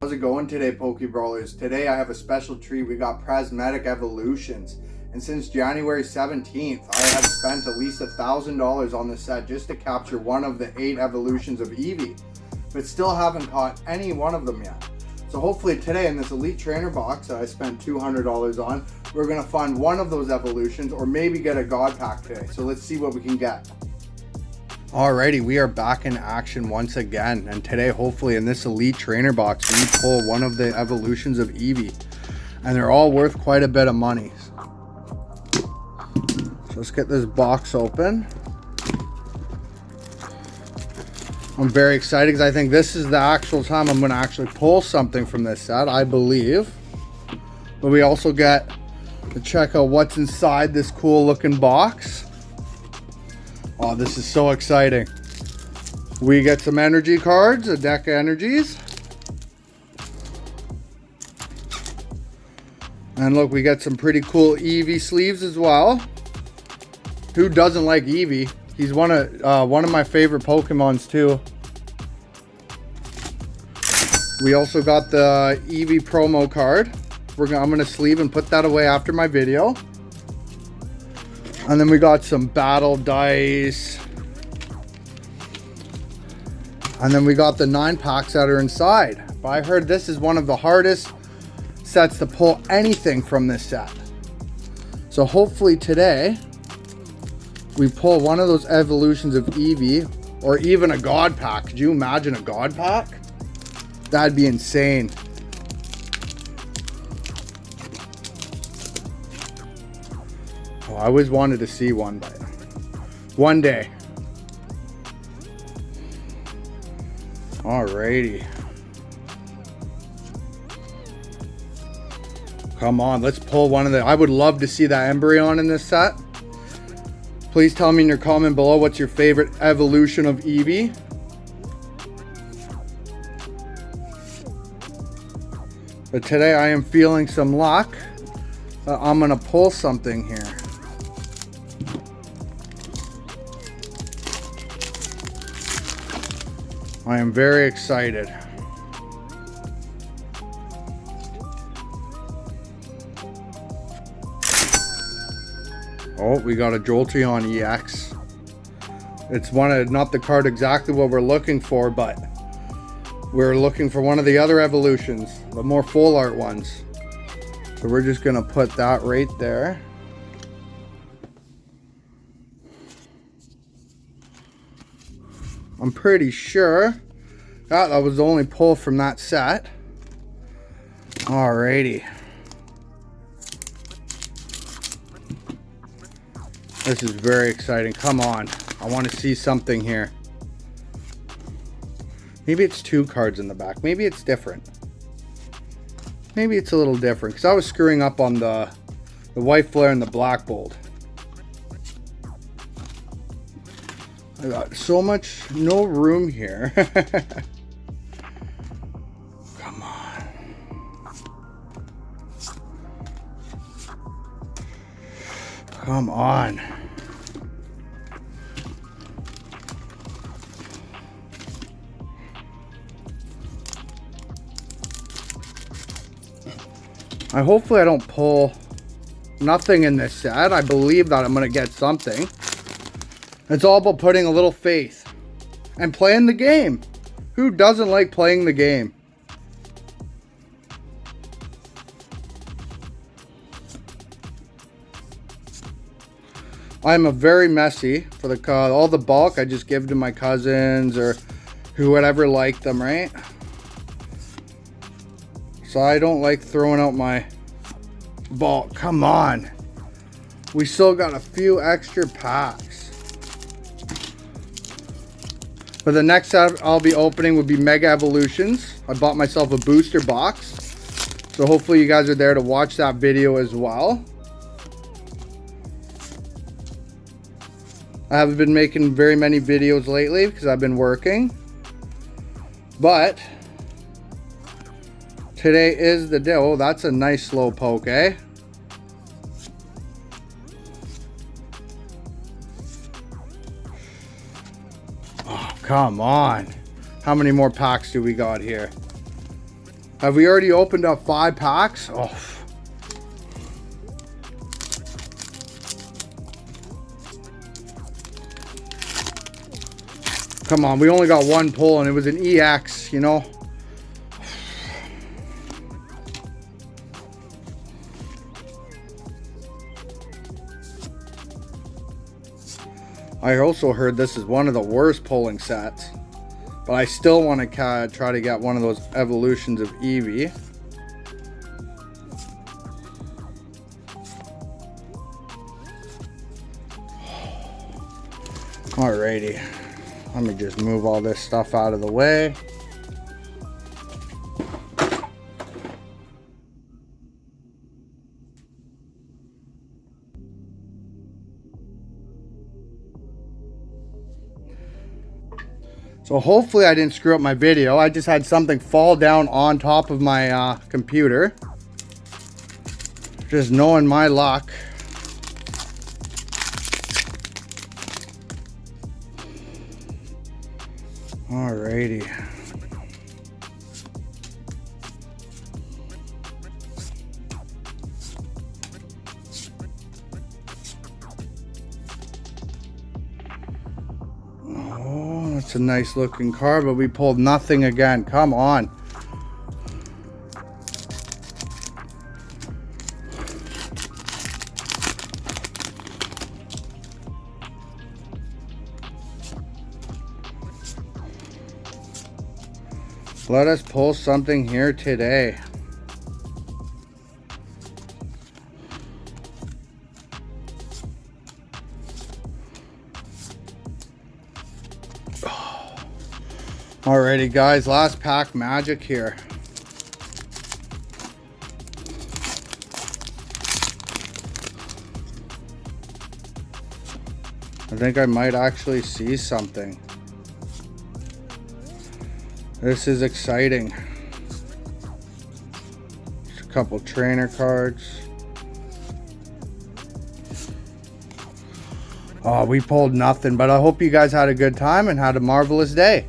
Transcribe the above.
How's it going today, Poke Brawlers? Today I have a special treat. We got Prismatic Evolutions. And since January 17th, I have spent at least $1,000 on this set just to capture one of the 8 evolutions of Eevee. But still haven't caught any one of them yet. So hopefully today in this Elite Trainer box that I spent $200 on, we're going to find one of those evolutions or maybe get a God Pack today. So let's see what we can get. Alrighty, we are back in action once again, and today hopefully in this Elite Trainer box we pull one of the evolutions of Eevee, and they're all worth quite a bit of money. So let's get this box open. I'm very excited because I think this is the actual time I'm going to actually pull something from this set, I believe. But we also get to check out what's inside this cool looking box. Oh, this is so exciting. We get some energy cards, a deck of energies. And look, we get some pretty cool Eevee sleeves as well. Who doesn't like Eevee? He's one of my favorite Pokemons too. We also got the Eevee promo card. I'm gonna sleeve and put that away after my video. And then we got some battle dice. And then we got the 9 packs that are inside. But I heard this is one of the hardest sets to pull anything from this set. So hopefully today we pull one of those evolutions of Eevee or even a God Pack. Could you imagine a God Pack? That'd be insane. Oh, I always wanted to see one, but one day. Alrighty. Come on, let's pull one of the... I would love to see that Embryon in this set. Please tell me in your comment below what's your favorite evolution of Eevee. But today I am feeling some luck. I'm gonna pull something here. I am very excited. Oh, we got a Jolteon EX. It's not the card exactly what we're looking for, but we're looking for one of the other evolutions, the more full art ones. So we're just gonna put that right there. I'm pretty sure that was the only pull from that set. Alrighty. This is very exciting. Come on. I want to see something here. Maybe it's 2 cards in the back. Maybe it's different. Maybe it's a little different because I was screwing up on the white flare and the black bolt. I got so much, no room here. Come on. Come on. Hopefully I don't pull nothing in this set. I believe that I'm going to get something. It's all about putting a little faith and playing the game. Who doesn't like playing the game? I'm a very messy for the all the bulk I just give to my cousins or whoever like them, right? So I don't like throwing out my bulk. Come on. We still got a few extra packs. But the next set I'll be opening would be Mega Evolutions. I bought myself a booster box. So hopefully you guys are there to watch that video as well. I haven't been making very many videos lately because I've been working. But today is the day. Oh, that's a nice slow poke, eh? Oh, come on. How many more packs do we got here? Have we already opened up 5 packs? Oh. Come on, we only got 1 pull and it was an EX, you know? I also heard this is one of the worst pulling sets, but I still want to try to get one of those evolutions of Eevee. Alrighty, let me just move all this stuff out of the way. So hopefully I didn't screw up my video. I just had something fall down on top of my computer. Just knowing my luck. Alrighty. It's a nice looking card, but we pulled nothing again. Come on. Let us pull something here today. Alrighty guys, last pack magic here. I think I might actually see something. This is exciting. Just a couple trainer cards. Oh, we pulled nothing, but I hope you guys had a good time and had a marvelous day.